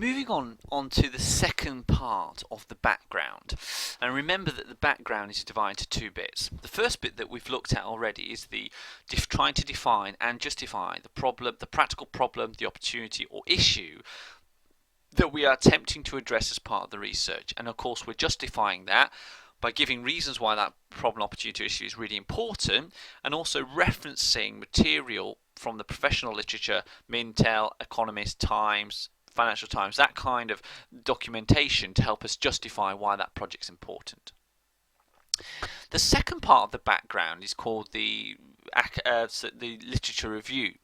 Moving on to the second part of the background, and remember that the background is divided to two bits. The first bit that we've looked at already is the trying to define and justify the problem, the practical problem, the opportunity or issue that we are attempting to address as part of the research. And of course, we're justifying that by giving reasons why that problem, opportunity, issue is really important, and also referencing material from the professional literature, Mintel, Economist, Times, Financial Times, that kind of documentation to help us justify why that project's important. The second part of the background is called the literature review.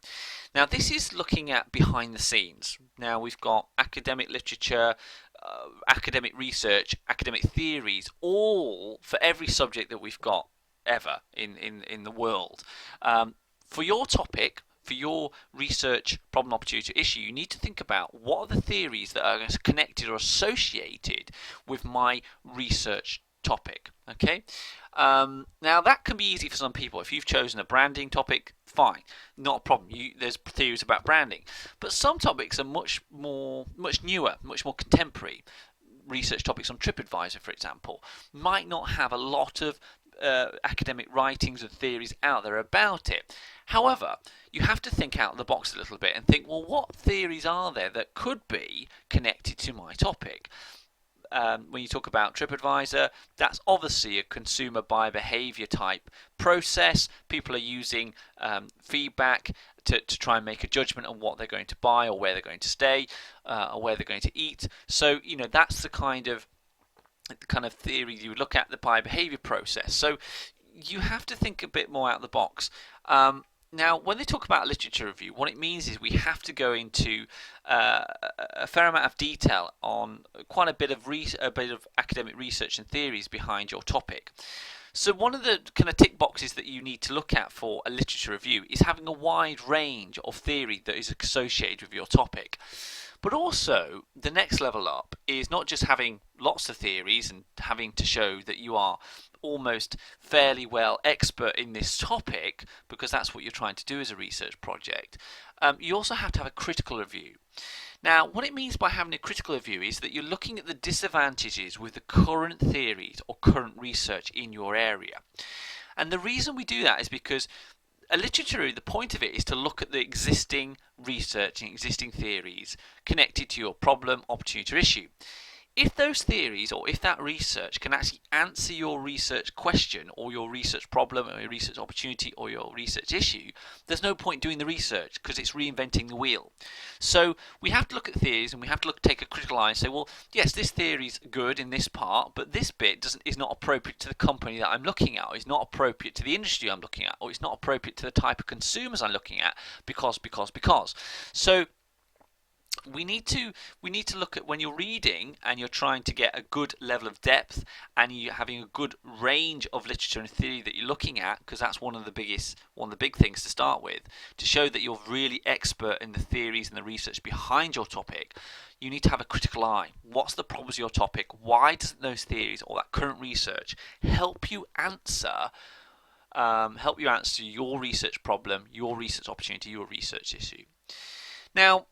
Now, this is looking at behind the scenes. Now, we've got academic literature, academic research, academic theories, all for every subject that we've got ever in the world. For your topic, for your research problem, opportunity, issue, you need to think about what are the theories that are connected or associated with my research topic. Okay. Now that can be easy for some people. If you've chosen a branding topic, fine, not a problem. There's theories about branding, but some topics are much newer, much more contemporary. Research topics on TripAdvisor, for example, might not have a lot of academic writings and theories out there about it. However, you have to think out of the box a little bit and think, well, what theories are there that could be connected to my topic? When you talk about TripAdvisor, that's obviously a consumer buyer behavior type process. People are using feedback to try and make a judgment on what they're going to buy or where they're going to stay or where they're going to eat. So, that's the kind of theory you would look at, the buyer behavior process. So you have to think a bit more out of the box. Now, when they talk about literature review, what it means is we have to go into a fair amount of detail on quite a bit of academic research and theories behind your topic. So one of the kind of tick boxes that you need to look at for a literature review is having a wide range of theory that is associated with your topic. But also, the next level up is not just having lots of theories and having to show that you are almost fairly well expert in this topic, because that's what you're trying to do as a research project. You also have to have a critical review. Now, what it means by having a critical review is that you're looking at the disadvantages with the current theories or current research in your area. And the reason we do that is because a literature review, the point of it is to look at the existing research and existing theories connected to your problem, opportunity, or issue. If those theories or if that research can actually answer your research question or your research problem or your research opportunity or your research issue, there's no point doing the research because it's reinventing the wheel. So we have to look at theories and we have to take a critical eye and say, well, yes, this theory is good in this part, but this bit is not appropriate to the company that I'm looking at, or is not appropriate to the industry I'm looking at, or it's not appropriate to the type of consumers I'm looking at because. So we need to look at when you're reading and you're trying to get a good level of depth and you're having a good range of literature and theory that you're looking at, because that's one of the big things to start with, to show that you're really expert in the theories and the research behind your topic. You need to have a critical eye. What's the problems of your topic? Why doesn't those theories or that current research help you answer your research problem, your research opportunity, your research issue? Now,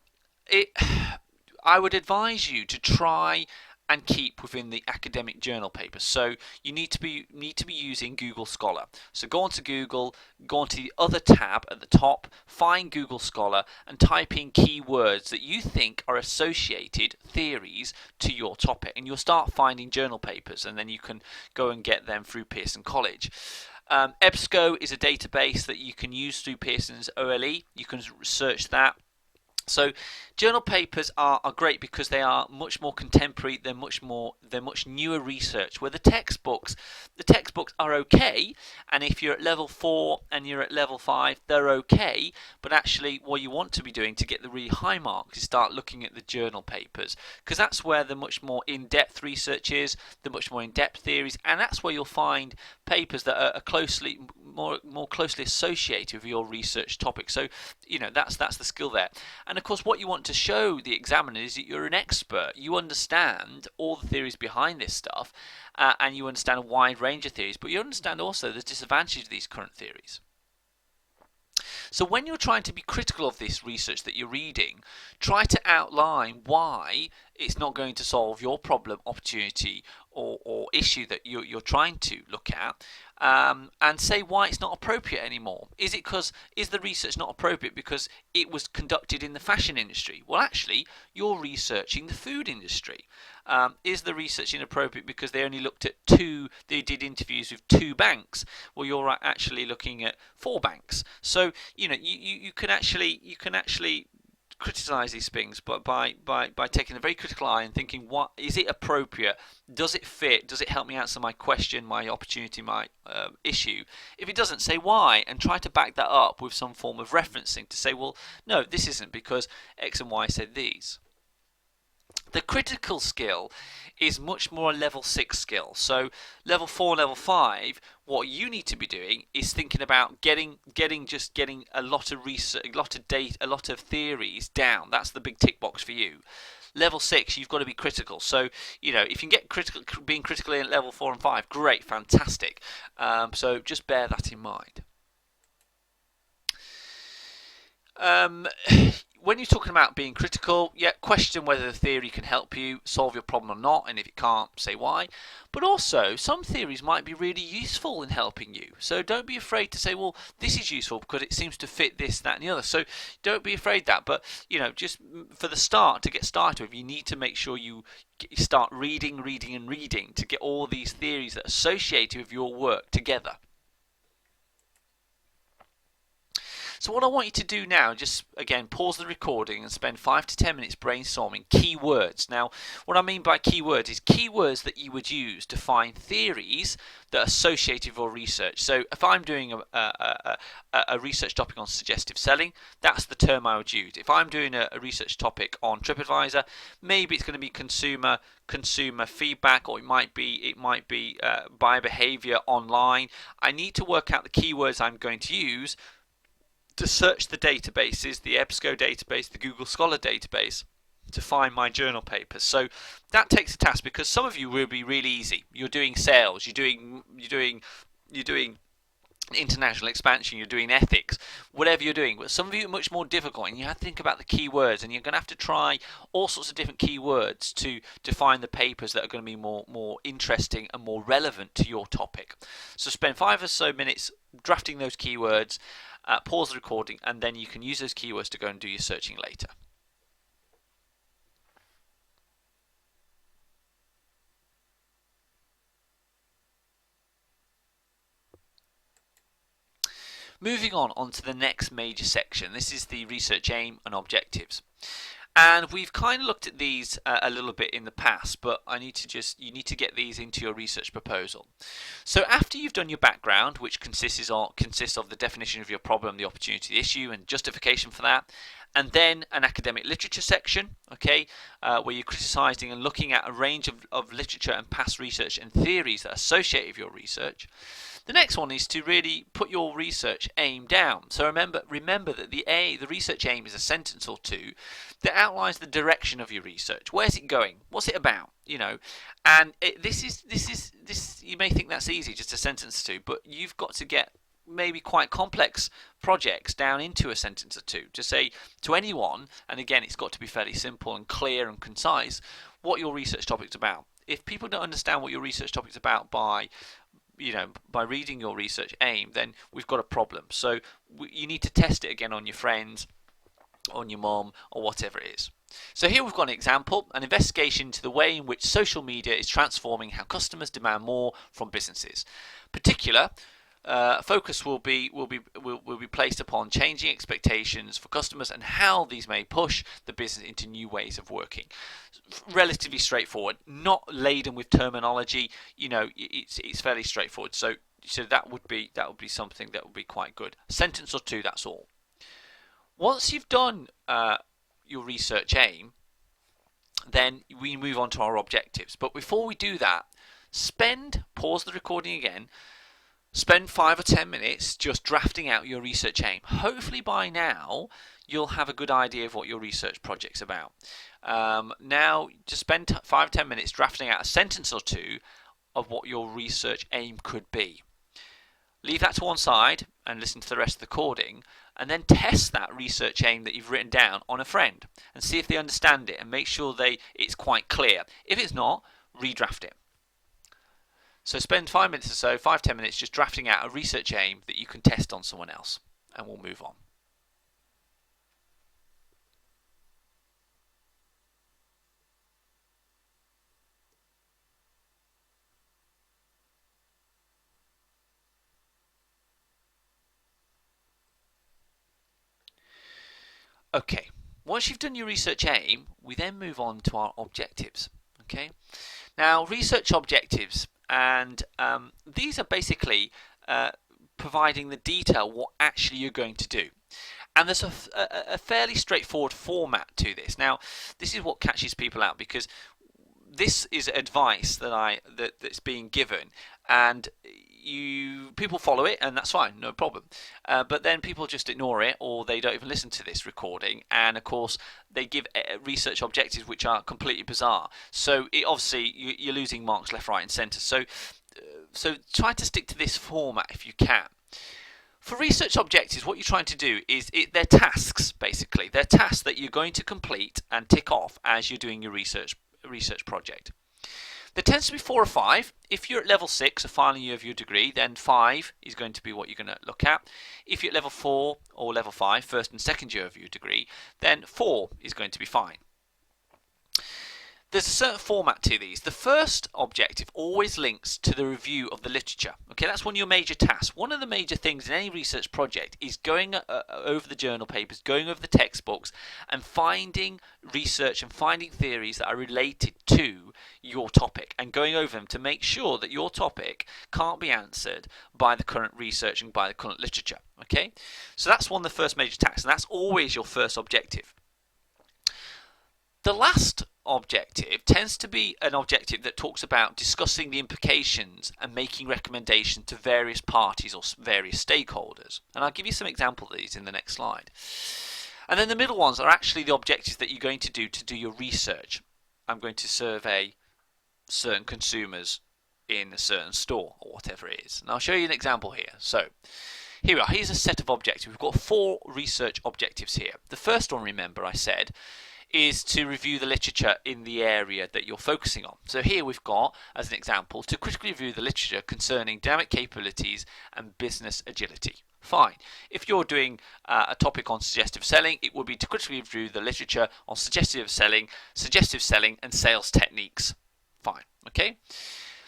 I would advise you to try and keep within the academic journal papers. So you need to be using Google Scholar. So go onto Google, go onto the other tab at the top, find Google Scholar and type in keywords that you think are associated theories to your topic, and you'll start finding journal papers, and then you can go and get them through Pearson College. EBSCO is a database that you can use through Pearson's OLE. You can search that. So journal papers are great because they are much more contemporary. They're much newer research. Where the textbooks are okay, and if you're at level 4 and you're at level 5, they're okay. But actually, what you want to be doing to get the really high marks is start looking at the journal papers, because that's where the much more in-depth research is, the much more in-depth theories, and that's where you'll find papers that are more closely associated with your research topic. So that's the skill there. And of course, what you want to show the examiner is that you're an expert. You understand all the theories behind this stuff, and you understand a wide range of theories, but you understand also the disadvantages of these current theories. So when you're trying to be critical of this research that you're reading, try to outline why it's not going to solve your problem, opportunity, or issue that you're trying to look at, and say why it's not appropriate anymore. Is the research not appropriate because it was conducted in the fashion industry? Well, actually, you're researching the food industry. Is the research inappropriate because they only looked at they did interviews with 2 banks? Well, you're actually looking at 4 banks. So you can actually criticize these things, but by taking a very critical eye and thinking, what is it appropriate? Does it fit? Does it help me answer my question, my opportunity, my issue? If it doesn't, say why, and try to back that up with some form of referencing to say, well, no, this isn't because X and Y said these. The critical skill is much more a level 6 skill. So level 4, level 5, what you need to be doing is thinking about getting a lot of research, a lot of data, a lot of theories down. That's the big tick box for you. Level 6, you've got to be critical. So if you can get being critical in level 4 and 5, great, fantastic. So just bear that in mind. When you're talking about being critical, question whether the theory can help you solve your problem or not, and if it can't, say why. But also, some theories might be really useful in helping you. So don't be afraid to say, well, this is useful because it seems to fit this, that, and the other. So don't be afraid of that. But, just for the start, to get started with, you need to make sure you start reading to get all these theories that are associated with your work together. So what I want you to do now, just again pause the recording and spend 5 to 10 minutes brainstorming keywords. Now, what I mean by keywords is keywords that you would use to find theories that are associated with your research. So if I'm doing a research topic on suggestive selling, that's the term I would use. If I'm doing a research topic on TripAdvisor, maybe it's going to be consumer feedback, or it might be buyer behavior online. I need to work out the keywords I'm going to use to search the databases, the EBSCO database, the Google Scholar database, to find my journal papers. So that takes a task, because some of you will be really easy. You're doing sales, you're doing international expansion, you're doing ethics, whatever you're doing. But some of you are much more difficult, and you have to think about the keywords, and you're going to have to try all sorts of different keywords to find the papers that are going to be more interesting and more relevant to your topic. So spend 5 or so minutes drafting those keywords. Pause the recording, and then you can use those keywords to go and do your searching later. Moving on to the next major section. This is the research aim and objectives. And we've kind of looked at these a little bit in the past, but you need to get these into your research proposal. So after you've done your background, which consists of the definition of your problem, the opportunity, the issue, and justification for that, and then an academic literature section, where you're criticising and looking at a range of literature and past research and theories that are associated with your research. The next one is to really put your research aim down. So remember that the research aim is a sentence or two that outlines the direction of your research. Where's it going? What's it about? And this. You may think that's easy, just a sentence or two, but you've got to get maybe quite complex projects down into a sentence or two to say to anyone, and again, it's got to be fairly simple and clear and concise, what your research topic's about. If people don't understand what your research topic's about by reading your research aim, then we've got a problem. So you need to test it again on your friends, on your mom, or whatever it is. So here we've got an example, an investigation into the way in which social media is transforming how customers demand more from businesses. Particular focus will be placed upon changing expectations for customers and how these may push the business into new ways of working. Relatively straightforward, not laden with terminology. It's fairly straightforward. So that would be something that would be quite good. A sentence or two, that's all. Once you've done your research aim, then we move on to our objectives. But before we do that, pause the recording again. Spend 5 or 10 minutes just drafting out your research aim. Hopefully by now you'll have a good idea of what your research project's about. Now just spend 5 or 10 minutes drafting out a sentence or two of what your research aim could be. leave that to one side and listen to the rest of the recording, and then test that research aim that you've written down on a friend and see if they understand it and make sure it's quite clear. If it's not, redraft it. So spend 5 minutes or so, 5-10 minutes, just drafting out a research aim that you can test on someone else, and we'll move on. Okay, once you've done your research aim, we then move on to our objectives. Okay, now research objectives, and these are basically providing the detail what actually you're going to do. And there's a fairly straightforward format to this. Now, this is what catches people out, because this is advice that's being given, and people follow it, and that's fine, no problem. But then people just ignore it, or they don't even listen to this recording, and of course they give research objectives which are completely bizarre. So obviously you're losing marks left, right, and centre. So try to stick to this format if you can. For research objectives, what you're trying to do is they're tasks, basically. They're tasks that you're going to complete and tick off as you're doing your research project. There tends to be 4 or 5. If you're at level 6, a final year of your degree, then 5 is going to be what you're going to look at. If you're at level 4 or level 5, first and second year of your degree, then 4 is going to be fine. There's a certain format to these. The first objective always links to the review of the literature. Okay, that's one of your major tasks. One of the major things in any research project is going over the journal papers, going over the textbooks, and finding research and finding theories that are related to your topic, and going over them to make sure that your topic can't be answered by the current research and by the current literature. Okay, so that's one of the first major tasks, and that's always your first objective. The last objective tends to be an objective that talks about discussing the implications and making recommendations to various parties or various stakeholders. And I'll give you some examples of these in the next slide. And then the middle ones are actually the objectives that you're going to do your research. I'm going to survey certain consumers in a certain store or whatever it is. And I'll show you an example here. So here we are. Here's a set of objectives. We've got 4 research objectives here. The first one, remember I said, is to review the literature in the area that you're focusing on. So here we've got, as an example, to critically review the literature concerning dynamic capabilities and business agility. Fine. If you're doing a topic on suggestive selling, it would be to critically review the literature on suggestive selling, and sales techniques. Fine. Okay.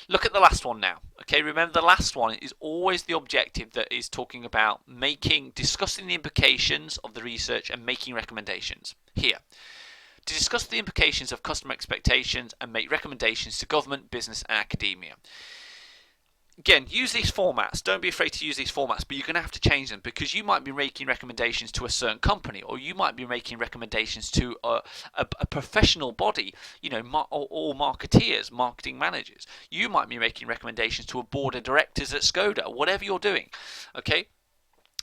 Look at the last one now. Okay, remember the last one is always the objective that is talking about discussing the implications of the research and making recommendations. Here, to discuss the implications of customer expectations and make recommendations to government, business, and academia. Again, use these formats. Don't be afraid to use these formats, but you're going to have to change them, because you might be making recommendations to a certain company, or you might be making recommendations to a professional body, or marketeers, marketing managers. You might be making recommendations to a board of directors at Skoda, whatever you're doing. Okay.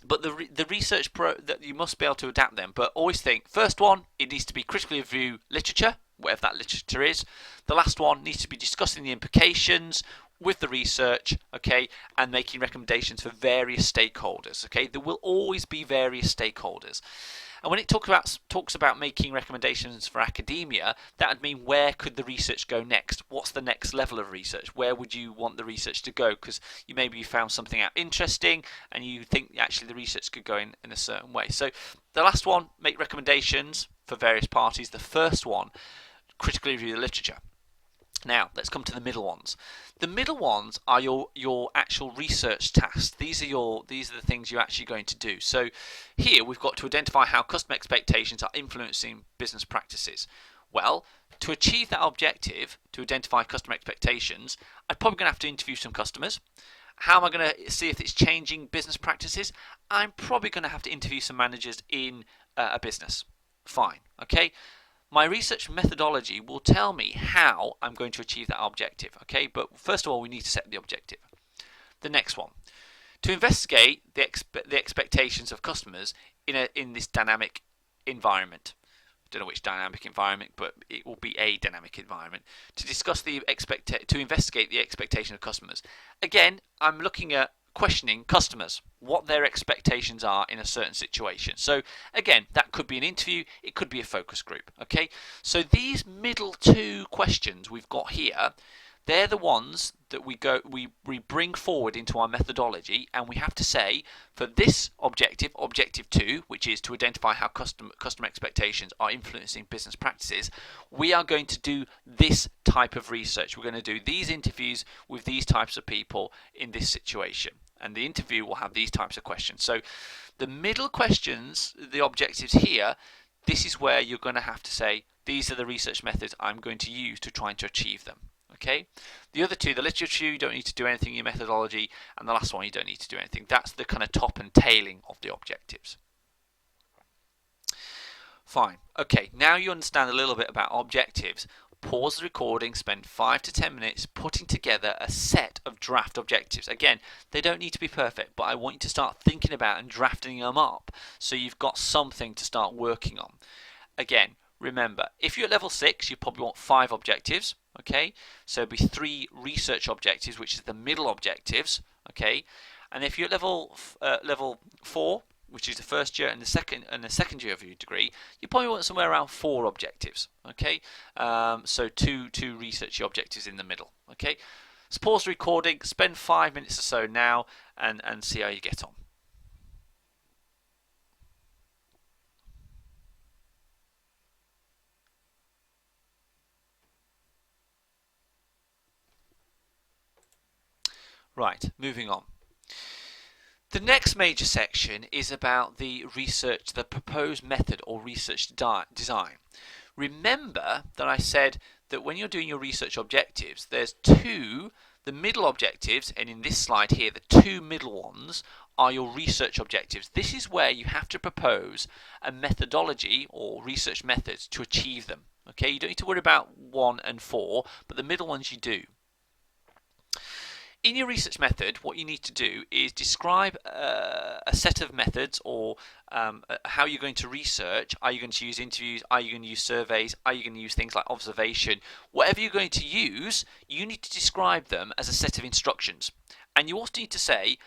But the research that you must be able to adapt them. But always think, first one, it needs to be critically review literature, whatever that literature is. The last one needs to be discussing the implications with the research, okay, and making recommendations for various stakeholders. Okay, there will always be various stakeholders. And when it talks about making recommendations for academia, that would mean where could the research go next? What's the next level of research? Where would you want the research to go? Because maybe you found something out interesting and you think actually the research could go in a certain way. So the last one, make recommendations for various parties. The first one, critically review the literature. Now, let's come to the middle ones. The middle ones are your actual research tasks. These are the things you're actually going to do. So here we've got to identify how customer expectations are influencing business practices. Well, to achieve that objective, to identify customer expectations, I'm probably going to have to interview some customers. How am I going to see if it's changing business practices? I'm probably going to have to interview some managers in a business. Fine, okay? My research methodology will tell me how I'm going to achieve that objective, okay? But first of all, we need to set the objective. The next one, to investigate the expectations of customers in this dynamic environment. I don't know which dynamic environment, but it will be a dynamic environment. To discuss to investigate the expectation of customers. Again, I'm looking at questioning customers, what their expectations are in a certain situation. So again, that could be an interview, it could be a focus group. Okay, so these middle two questions we've got here, they're the ones that we bring forward into our methodology, and we have to say for this objective, objective 2, which is to identify how customer expectations are influencing business practices, we are going to do this type of research. We're going to do these interviews with these types of people in this situation, and the interview will have these types of questions. So the middle questions, the objectives here, this is where you're going to have to say these are the research methods I'm going to use to try to achieve them. Okay, the other two, the literature, you don't need to do anything in your methodology, and the last one, you don't need to do anything. That's the kind of top and tailing of the objectives. Fine. Okay, now you understand a little bit about objectives. Pause the recording, spend 5 to 10 minutes putting together a set of draft objectives. Again, they don't need to be perfect, but I want you to start thinking about and drafting them up so you've got something to start working on. Again, remember, if you're at level 6, you probably want 5 objectives. Okay, so it'll be 3 research objectives, which is the middle objectives. Okay, and if you're at level 4, which is the first year and the second year of your degree, you probably want somewhere around 4 objectives. Okay, so two research objectives in the middle. Okay, so pause the recording, spend 5 minutes or so now, and see how you get on. Right, moving on. The next major section is about the research, the proposed method or research design. Remember that I said that when you're doing your research objectives, there's 2, the middle objectives, and in this slide here, the 2 middle ones are your research objectives. This is where you have to propose a methodology or research methods to achieve them. Okay, you don't need to worry about 1 and 4, but the middle ones you do. In your research method, what you need to do is describe a set of methods or how you're going to research. Are you going to use interviews? Are you going to use surveys? Are you going to use things like observation? Whatever you're going to use, you need to describe them as a set of instructions. And you also need to say,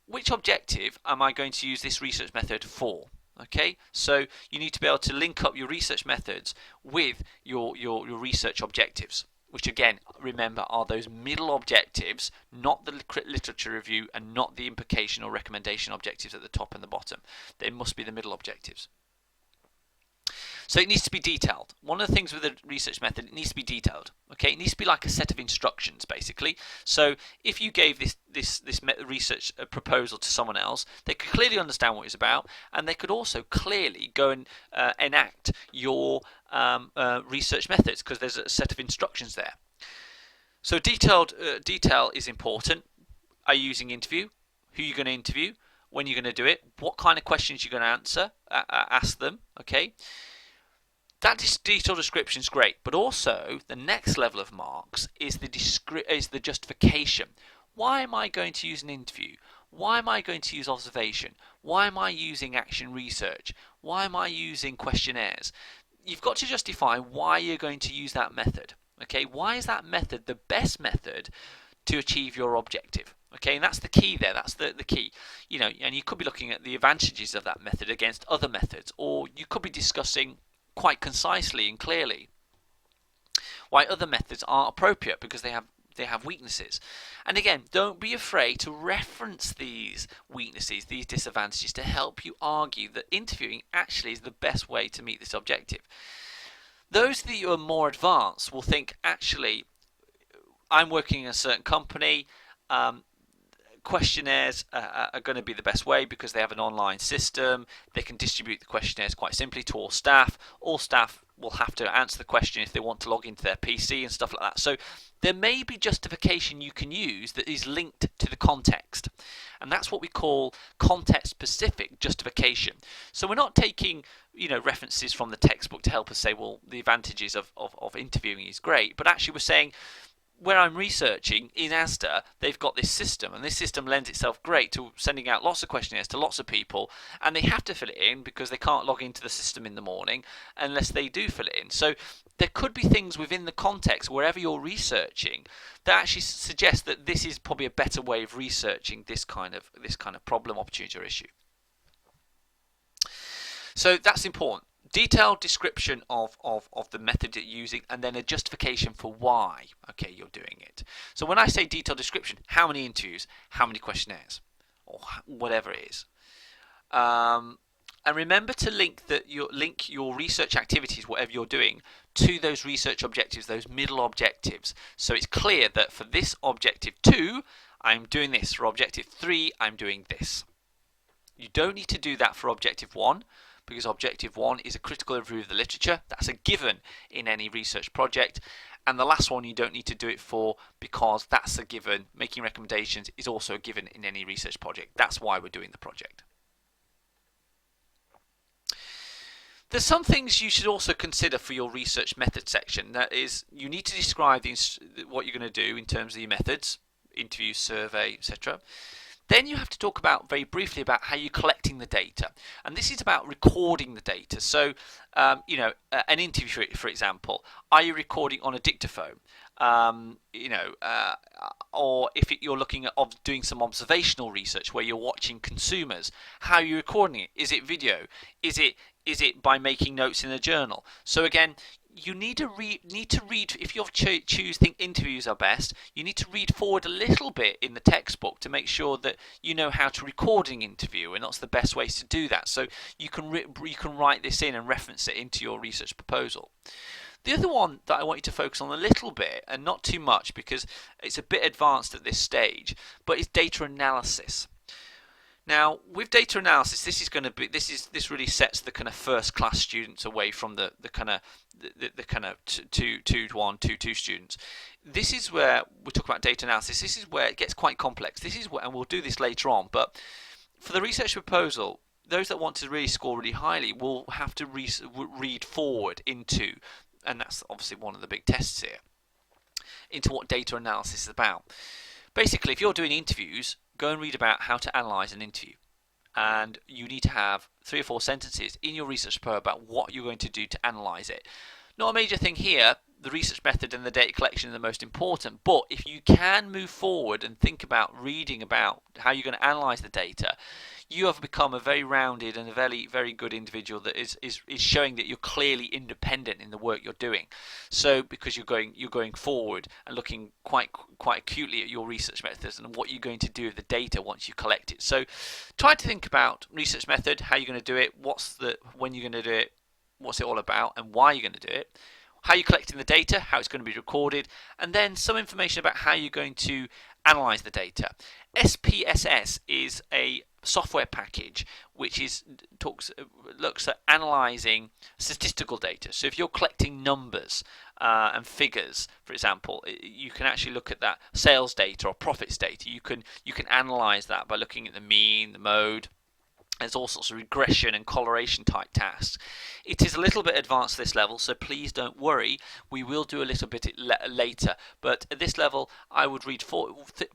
which objective am I going to use this research method for? Okay, so you need to be able to link up your research methods with your research objectives, which again, remember, are those middle objectives, not the literature review and not the implication or recommendation objectives at the top and the bottom. They must be the middle objectives. So it needs to be detailed. One of the things with the research method, it needs to be detailed. Okay, it needs to be like a set of instructions, basically. So if you gave this research proposal to someone else, they could clearly understand what it's about, and they could also clearly go and enact your research methods, because there's a set of instructions there. So detail is important. Are you using interview? Who are you going to interview? When you're going to do it? What kind of questions you're going to answer? Ask them. Okay. That detailed description is great, but also the next level of marks is the justification. Why am I going to use an interview? Why am I going to use observation? Why am I using action research? Why am I using questionnaires? You've got to justify why you're going to use that method. Okay, why is that method the best method to achieve your objective? Okay, and that's the key there. That's the key. You know, and you could be looking at the advantages of that method against other methods, or you could be discussing quite concisely and clearly why other methods aren't appropriate because they have weaknesses. And again, don't be afraid to reference these weaknesses, these disadvantages, to help you argue that interviewing actually is the best way to meet this objective. Those that are more advanced will think, actually, I'm working in a certain company, questionnaires are going to be the best way because they have an online system. They can distribute the questionnaires quite simply to all staff. All staff will have to answer the question if they want to log into their PC and stuff like that. So there may be justification you can use that is linked to the context, and that's what we call context-specific justification. So we're not taking references from the textbook to help us say, well, the advantages of interviewing is great, but actually we're saying where I'm researching in Asda, they've got this system, and this system lends itself great to sending out lots of questionnaires to lots of people, and they have to fill it in because they can't log into the system in the morning unless they do fill it in. So there could be things within the context wherever you're researching that actually suggest that this is probably a better way of researching this kind of problem, opportunity, or issue. So that's important. Detailed description of the method you're using, and then a justification for why you're doing it. So when I say detailed description, how many interviews, how many questionnaires, or whatever it is. And remember to link your research activities, whatever you're doing, to those research objectives, those middle objectives. So it's clear that for this objective 2, I'm doing this. For objective 3, I'm doing this. You don't need to do that for objective 1, because objective 1 is a critical review of the literature. That's a given in any research project. And the last one you don't need to do it for, because that's a given. Making recommendations is also a given in any research project. That's why we're doing the project. There's some things you should also consider for your research method section. That is, you need to describe what you're going to do in terms of your methods, interview, survey, etc. Then you have to talk very briefly about how you're collecting the data, and this is about recording the data. So, an interview, for example, are you recording on a dictaphone? Or if you're looking at doing some observational research where you're watching consumers, how are you recording it? Is it video? Is it by making notes in a journal? So again, you need to read. If you think interviews are best, you need to read forward a little bit in the textbook to make sure that you know how to record an interview, and that's the best ways to do that. So you can write this in and reference it into your research proposal. The other one that I want you to focus on a little bit, and not too much because it's a bit advanced at this stage, but is data analysis. Now, with data analysis, this really sets the kind of first class students away from the kind of 2-1, 2-2 students. This is where we talk about data analysis. This is where it gets quite complex. And we'll do this later on. But for the research proposal, those that want to really score really highly will have to read forward into, and that's obviously one of the big tests here, into what data analysis is about. Basically, if you're doing interviews, go and read about how to analyse an interview. And you need to have 3 or 4 sentences in your research proposal about what you're going to do to analyse it. Not a major thing here. The research method and the data collection are the most important. But if you can move forward and think about reading about how you're going to analyse the data, you have become a very rounded and a very, very good individual that is showing that you're clearly independent in the work you're doing. So because you're going forward and looking quite acutely at your research methods and what you're going to do with the data once you collect it. So try to think about research method, how you're going to do it, when you're going to do it, what's it all about, and why you're going to do it. How you're collecting the data, how it's going to be recorded, and then some information about how you're going to analyze the data. SPSS is a software package which looks at analyzing statistical data. So if you're collecting numbers and figures, for example, you can actually look at that sales data or profits data. You can analyze that by looking at the mean, the mode. There's all sorts of regression and correlation type tasks. It is a little bit advanced at this level, so please don't worry. We will do a little bit later. But at this level, I would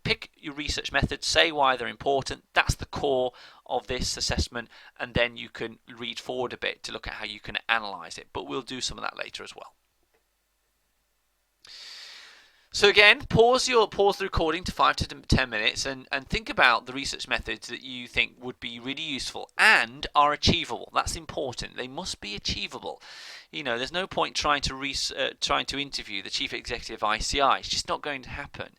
pick your research methods, say why they're important. That's the core of this assessment, and then you can read forward a bit to look at how you can analyze it. But we'll do some of that later as well. So again, pause the recording to 5 to 10 minutes and think about the research methods that you think would be really useful and are achievable. That's important. They must be achievable. There's no point trying to interview the chief executive of ICI. It's just not going to happen.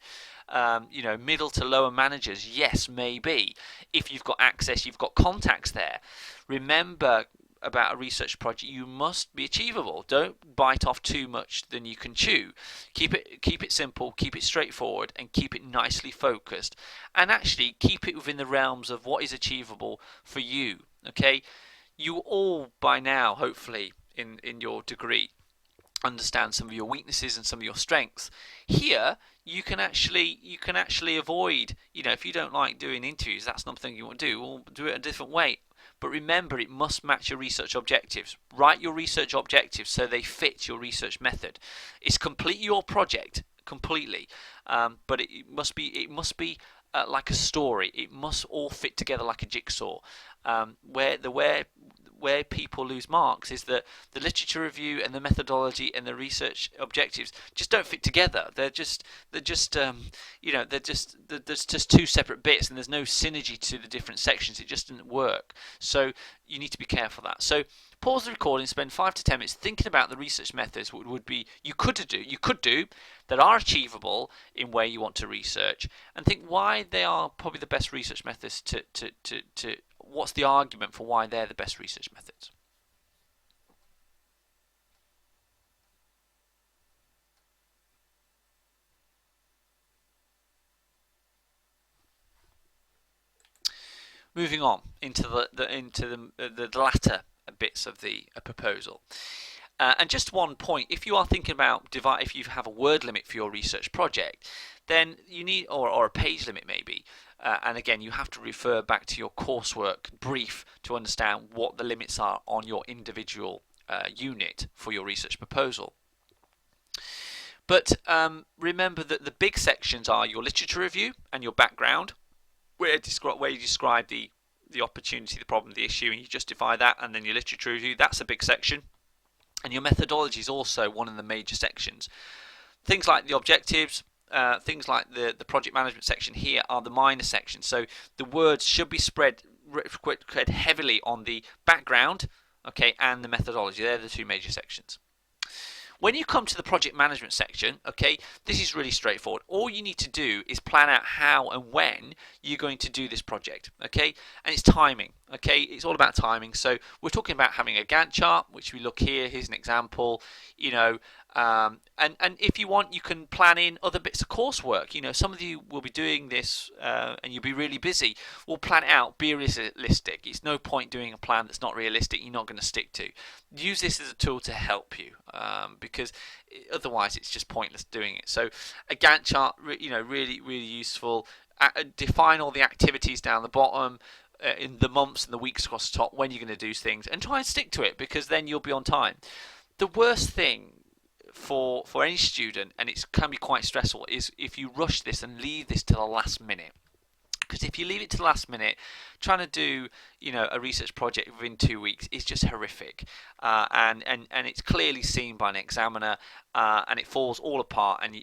Middle to lower managers, yes, maybe. If you've got access, you've got contacts there. Remember, about a research project, you must be achievable. Don't bite off too much than you can chew. Keep it simple, keep it straightforward, and keep it nicely focused. And actually keep it within the realms of what is achievable for you. Okay, you all by now, hopefully, in your degree, understand some of your weaknesses and some of your strengths. Here, you can actually avoid. If you don't like doing interviews, that's not something you want to do. We'll do it a different way. But remember, it must match your research objectives. Write your research objectives so they fit your research method. It's completely your project. completely, but it must be like a story. It must all fit together like a jigsaw. Where people lose marks is that the literature review and the methodology and the research objectives just don't fit together. There's just two separate bits, and there's no synergy to the different sections. It just didn't work. So you need to be careful of that. So pause the recording, spend 5 to 10 minutes thinking about the research methods you could do that are achievable in where you want to research, and think why they are probably the best research methods to what's the argument for why they're the best research methods. Moving on into the latter bits of the proposal. And just one point, if you are thinking about if you have a word limit for your research project, then you need, or a page limit maybe, and again you have to refer back to your coursework brief to understand what the limits are on your individual unit for your research proposal. But remember that the big sections are your literature review and your background, where you describe the opportunity, the problem, the issue, and you justify that, and then your literature review, that's a big section. And your methodology is also one of the major sections. Things like the objectives, things like the project management section here are the minor sections. So the words should be spread heavily on the background, okay, and the methodology. They're the two major sections. When you come to the project management section, okay, this is really straightforward. All you need to do is plan out how and when you're going to do this project, okay? And it's timing, okay? It's all about timing. So we're talking about having a Gantt chart, which we look here. Here's an example, you know, and if you want, you can plan in other bits of coursework. You know, some of you will be doing this and you'll be really busy. We'll plan it out, be realistic. It's no point doing a plan that's not realistic, you're not going to stick to. Use this as a tool to help you because otherwise it's just pointless doing it. So a Gantt chart, you know, really useful. Define all the activities down the bottom. In the months and the weeks across the top when you're going to do things, and try and stick to it, because then you'll be on time. The worst thing for any student, and it can be quite stressful, is if you rush this and leave this to the last minute. Because if you leave it to the last minute, trying to do, you know, a research project within 2 weeks is just horrific, and it's clearly seen by an examiner, and it falls all apart, and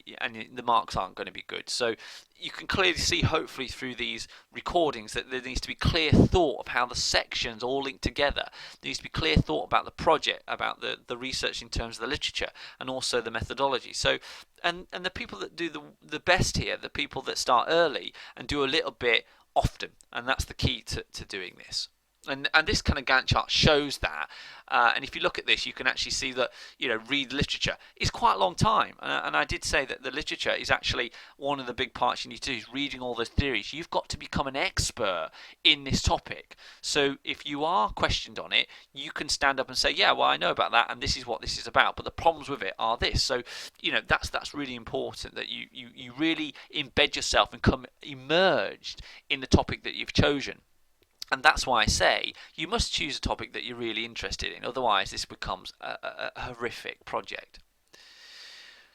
the marks aren't going to be good. So you can clearly see, hopefully through these recordings, that there needs to be clear thought of how the sections all link together. There needs to be clear thought about the project, about the research in terms of the literature, and also the methodology. So and the people that do the best here, the people that start early and do a little bit often, and that's the key to doing this. And this kind of Gantt chart shows that. And if you look at this, you can actually see that, you know, read literature is quite a long time. And I did say that the literature is actually one of the big parts you need to do, is reading all those theories. You've got to become an expert in this topic. So if you are questioned on it, you can stand up and say, yeah, well, I know about that, and this is what this is about, but the problems with it are this. So, you know, that's really important, that you really embed yourself and come immersed in the topic that you've chosen. And that's why I say you must choose a topic that you're really interested in, otherwise this becomes a horrific project.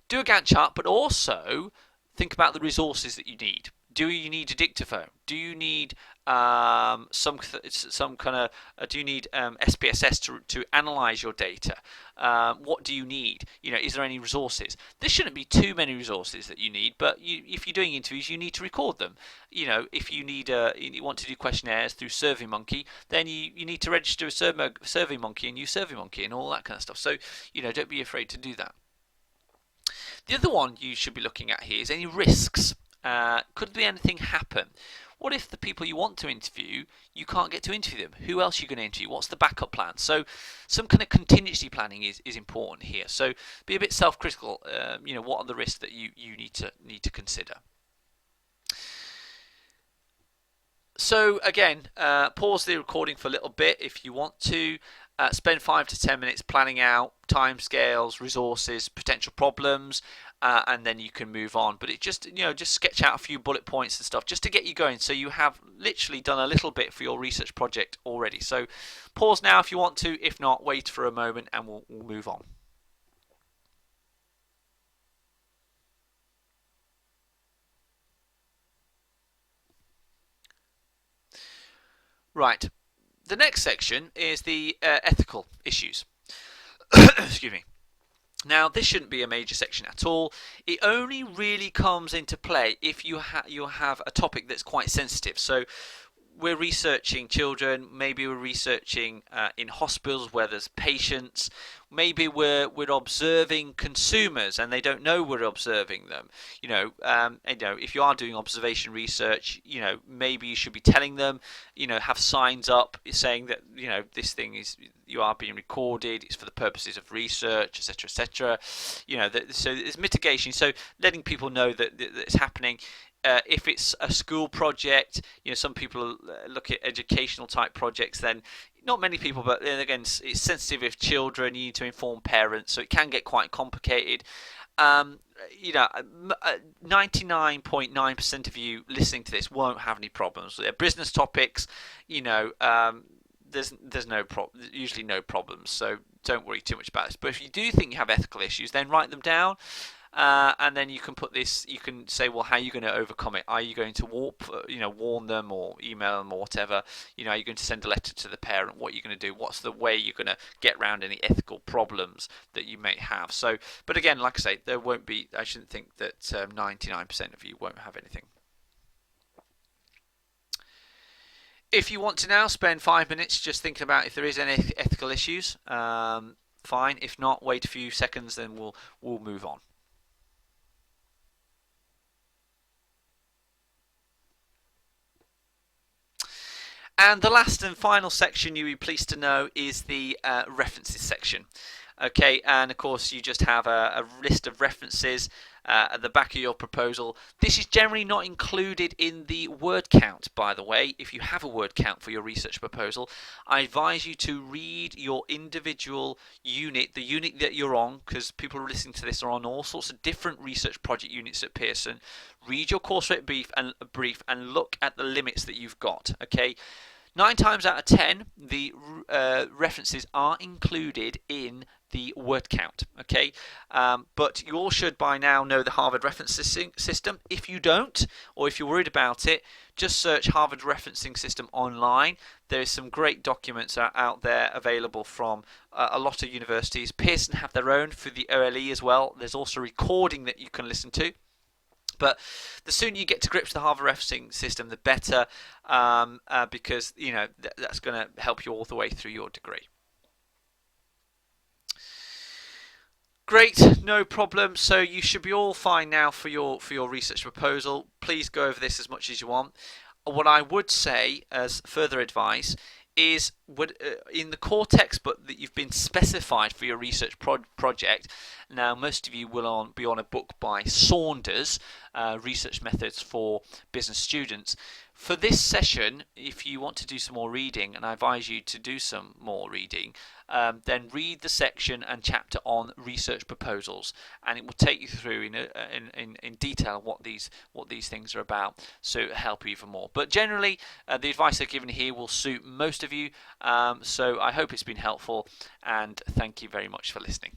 Do a Gantt chart, but also think about the resources that you need. Do you need a dictaphone? Do you need some kind of do you need SPSS to analyze your data? What do you need? You know, is there any resources? There shouldn't be too many resources that you need, but if you're doing interviews, you need to record them. You know, if you need you want to do questionnaires through SurveyMonkey, then you need to register a SurveyMonkey and use SurveyMonkey and all that kind of stuff. So, you know, don't be afraid to do that. The other one you should be looking at here is any risks. Could there be anything happen? What if the people you want to interview, you can't get to interview them? Who else are you going to interview? What's the backup plan? So some kind of contingency planning is important here. So be a bit self-critical. You know, what are the risks that you need to consider? So again, pause the recording for a little bit if you want to. Spend 5 to 10 minutes planning out timescales, resources, potential problems, and then you can move on. But it just sketch out a few bullet points and stuff just to get you going, so you have literally done a little bit for your research project already. So pause now if you want to. If not, wait for a moment and we'll move on. Right. The next section is the ethical issues. Excuse me. Now, this shouldn't be a major section at all. It only really comes into play if you have a topic that's quite sensitive. So we're researching children, maybe we're researching in hospitals where there's patients, maybe we're observing consumers and they don't know we're observing them. If you are doing observation research, maybe you should be telling them, have signs up saying that this thing is, you are being recorded, it's for the purposes of research, etc., etc. So there's mitigation, so letting people know that it's happening. If it's a school project, some people look at educational type projects, then not many people, but then again, it's sensitive with children, you need to inform parents, so it can get quite complicated. 99.9% of you listening to this won't have any problems. They're business topics, there's usually no problems, so don't worry too much about this. But if you do think you have ethical issues, then write them down. And then you can put this, you can say, well, how are you going to overcome it? Are you going to warn them or email them or whatever? Are you going to send a letter to the parent? What are you going to do? What's the way you're going to get around any ethical problems that you may have? So, but again, like I say, there won't be, I shouldn't think that 99% of you won't have anything. If you want to now spend 5 minutes just thinking about if there is any ethical issues, fine. If not, wait a few seconds, then we'll move on. And the last and final section you'll be pleased to know is the references section. Okay, and of course you just have a list of references at the back of your proposal. This is generally not included in the word count, by the way. If you have a word count for your research proposal, I advise you to read your individual unit, the unit that you're on, because people listening to this are on all sorts of different research project units at Pearson. Read your course rate brief and look at the limits that you've got. Okay. 9 times out of 10, the references are included in the word count, okay? But you all should by now know the Harvard referencing system. If you don't, or if you're worried about it, just search Harvard referencing system online. There's some great documents out there available from a lot of universities. Pearson have their own for the OLE as well. There's also a recording that you can listen to. But the sooner you get to grips with the Harvard referencing system, the better, because that's going to help you all the way through your degree. Great, no problem. So you should be all fine now for your research proposal. Please go over this as much as you want. What I would say as further advice is in the core textbook that you've been specified for your research project. Now, most of you will be on a book by Saunders, Research Methods for Business Students. For this session, if you want to do some more reading, and I advise you to do some more reading, then read the section and chapter on research proposals, and it will take you through in detail what these things are about, so it'll help you even more. But generally, the advice I've given here will suit most of you, so I hope it's been helpful, and thank you very much for listening.